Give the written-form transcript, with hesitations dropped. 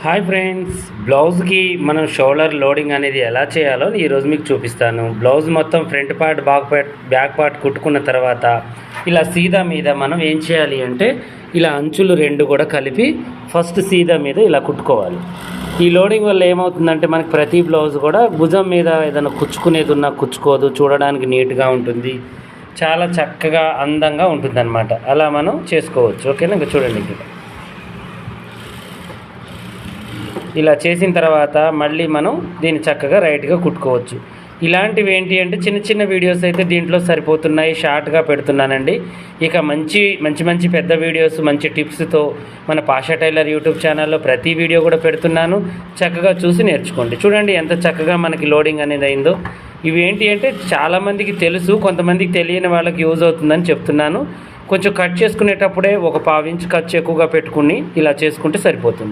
Hi friends, బ్లౌజ్కి మనం shoulder loading అనేది ఎలా చేయాలో ఈరోజు మీకు చూపిస్తాను. బ్లౌజ్ మొత్తం ఫ్రంట్ పార్ట్ బ్యాక్ పార్ట్ కుట్టుకున్న తర్వాత ఇలా సీదా మీద మనం ఏం చేయాలి అంటే ఇలా అంచులు రెండు కూడా కలిపి ఫస్ట్ సీదా మీద ఇలా కుట్టుకోవాలి. ఈ లోడింగ్ వల్ల ఏమవుతుందంటే మనకి ప్రతి బ్లౌజ్ కూడా భుజం మీద ఏదైనా కుచ్చుకునేది ఉన్నా కుచ్చుకోదు, చూడడానికి నీట్గా ఉంటుంది, చాలా చక్కగా అందంగా ఉంటుంది అన్నమాట. అలా మనం చేసుకోవచ్చు. ఓకేనా? ఇంకా చూడండి, ఇక్కడ ఇలా చేసిన తర్వాత మళ్ళీ మనం దీన్ని చక్కగా రైట్గా కుట్టుకోవచ్చు. ఇలాంటివి ఏంటి అంటే చిన్న చిన్న వీడియోస్ అయితే దీంట్లో సరిపోతున్నాయి, షార్ట్గా పెడుతున్నానండి. ఇక మంచి పెద్ద వీడియోస్ మంచి టిప్స్తో మన పాషా టైలర్ యూట్యూబ్ ఛానల్లో ప్రతి వీడియో కూడా పెడుతున్నాను. చక్కగా చూసి నేర్చుకోండి. చూడండి ఎంత చక్కగా మనకి లోడింగ్ అనేది అయిందో. ఇవి ఏంటి అంటే చాలామందికి తెలుసు, కొంతమందికి తెలియని వాళ్ళకి యూజ్ అవుతుందని చెప్తున్నాను. కొంచెం కట్ చేసుకునేటప్పుడే ఒక 1/4 ఇంచ్ ఖర్చు ఎక్కువగా పెట్టుకుని ఇలా చేసుకుంటే సరిపోతుంది.